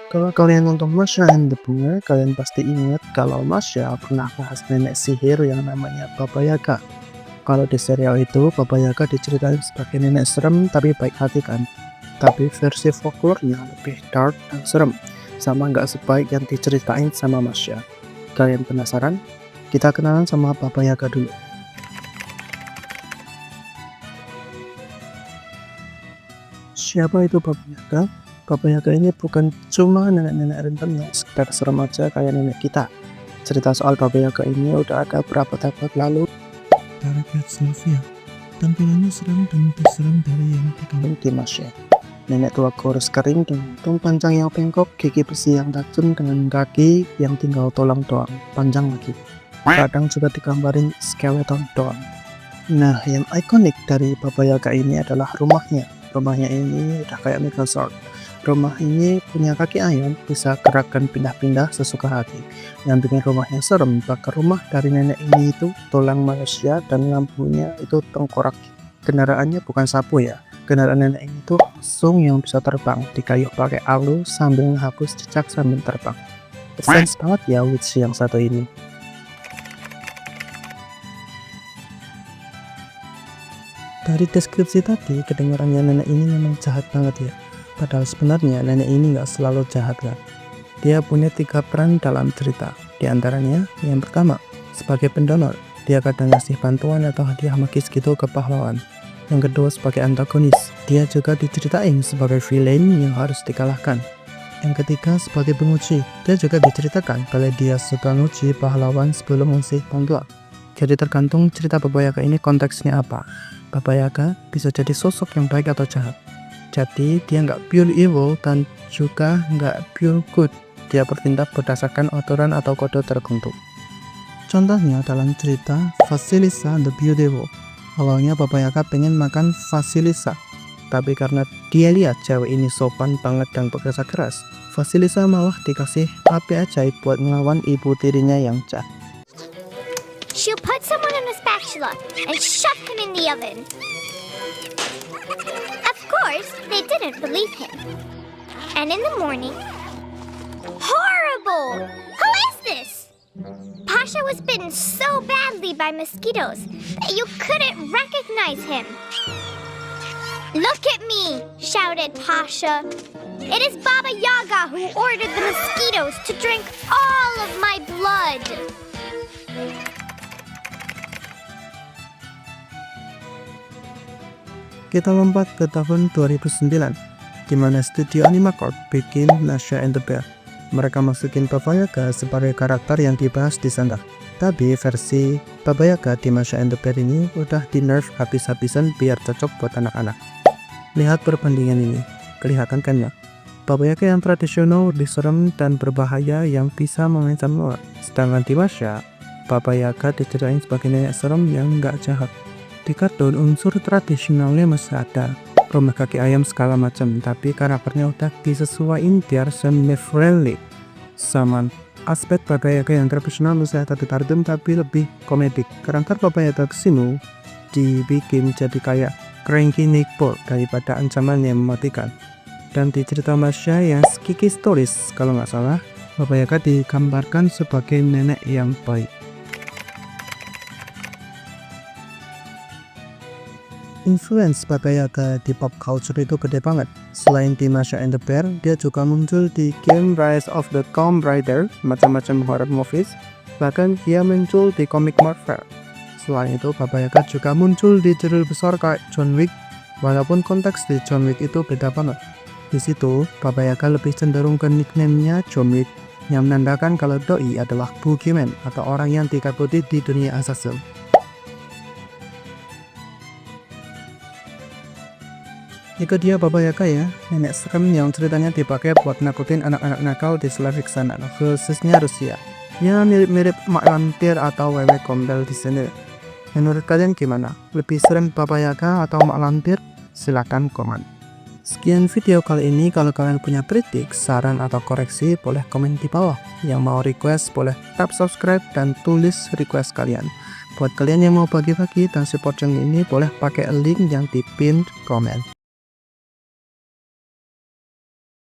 Kalau kalian nonton Masha and the Bunga, kalian pasti ingat kalau Masha pernah bahas nenek sihir yang namanya Baba Yaga. Kalau di serial itu, Baba Yaga diceritain sebagai nenek serem tapi baik hati kan. Tapi versi folklore-nya lebih dark dan serem, sama nggak sebaik yang diceritain sama Masha. Kalian penasaran? Kita kenalan sama Baba Yaga dulu. Siapa itu Baba Yaga? Baba Yaga ini bukan cuma nenek-nenek renteng yang sekedar serem aja kayak nenek kita. Cerita soal Baba Yaga ini udah ada berabad-abad lalu. Dari Slavia, tampilannya serem dan lebih serem dari yang dikenal Di Masya. Nenek tua kurus kering dengan hidung panjang yang bengkok, gigi besi yang tajam dengan kaki yang tinggal tulang doang, panjang lagi. Kadang juga digambarin skeleton doang. Nah, yang ikonik dari Baba Yaga ini adalah rumahnya. Rumahnya ini udah kayak Megazord. Rumah ini punya kaki ayam, bisa gerakkan pindah-pindah sesuka hati. Yang bikin rumahnya serem, bakar rumah dari nenek ini itu tulang manusia dan lampunya itu tengkorak. Kendaraannya bukan sapu ya. Kendaraan nenek ini tuh langsung yang bisa terbang, dikayuh pakai alu sambil menghapus jejak sambil terbang. Sense banget ya witch yang satu ini. Dari deskripsi tadi, kedengarannya nenek ini memang jahat banget ya. Padahal sebenarnya nenek ini nggak selalu jahat kan. Dia punya 3 peran dalam cerita. Di antaranya, yang pertama, sebagai pendonor. Dia kadang ngasih bantuan atau hadiah magis gitu ke pahlawan. Yang kedua, sebagai antagonis. Dia juga diceritain sebagai villain yang harus dikalahkan. Yang ketiga, sebagai penguji. Dia juga diceritakan kalau dia suka nguji pahlawan sebelum ngasih bantuan. Jadi tergantung cerita Baba Yaga ini konteksnya apa. Baba Yaga bisa jadi sosok yang baik atau jahat. Jadi dia nggak pure evil dan juga nggak pure good. Dia bertindak berdasarkan aturan atau kode tertentu. Contohnya dalam cerita Vasilisa the Beautiful. Awalnya Baba Yaga pengen makan Vasilisa. Tapi karena dia lihat cewek ini sopan banget dan bekerja keras, Vasilisa malah dikasih HP ajaib buat ngelawan ibu tirinya yang jahat. She'll put someone on a spatula and shove him in the oven. Of course, they didn't believe him. And in the morning... Horrible! Who is this? Pasha was bitten so badly by mosquitoes that you couldn't recognize him. Look at me, shouted Pasha. It is Baba Yaga who ordered the mosquitoes to drink all of my blood. Kita lompat ke tahun 2009, di mana studio Animacorp bikin Masha and the Bear. Mereka masukin Baba Yaga sebagai karakter yang dibahas di sana. Tapi versi Baba Yaga di Masha and the Bear ini udah di nerf habis-habisan biar cocok buat anak-anak. Lihat perbandingan ini, kelihatan kan ya? Baba Yaga yang tradisional, serem dan berbahaya yang bisa mengancam orang. Sedangkan di Masha, Baba Yaga diceritain sebagai nenek serem yang nggak jahat. Di kartun unsur tradisionalnya masih ada, rumah kaki ayam segala macam, tapi karakternya udah disesuaiin biar semi-friendly. Sama aspek Baba Yaga yang tradisional masih ada di kartun tapi lebih komedik. Karakter Baba Yaga kesini dibikin jadi kayak cranky neighbor daripada ancaman yang mematikan. Dan di cerita Masha yang Kiki Stories, kalau nggak salah, Baba Yaga digambarkan sebagai nenek yang baik. Influence Baba Yaga di pop culture itu gede banget. Selain di Masha and the Bear, dia juga muncul di game Rise of the Tomb Raider, macam-macam horror movies. Bahkan dia muncul di komik Marvel. Selain itu, Baba Yaga juga muncul di judul besar kayak John Wick. Walaupun konteks di John Wick itu beda banget. Di situ, Baba Yaga lebih cenderung ke nickname-nya John Wick, yang menandakan kalau doi adalah boogeyman atau orang yang ditakuti di dunia assassin. Itu dia Baba Yaga ya, nenek serem yang ceritanya dipakai buat nakutin anak-anak nakal di Slavic sana, khususnya Rusia. Ya mirip-mirip mak lampir atau wewe gombel di sini. Menurut kalian gimana? Lebih serem Baba Yaga atau mak lampir? Silahkan komen. Sekian video kali ini. Kalau kalian punya kritik, saran atau koreksi, boleh komen di bawah. Yang mau request boleh tap subscribe dan tulis request kalian. Buat kalian yang mau bagi-bagi dan support channel ini, boleh pakai link yang di pinned comment.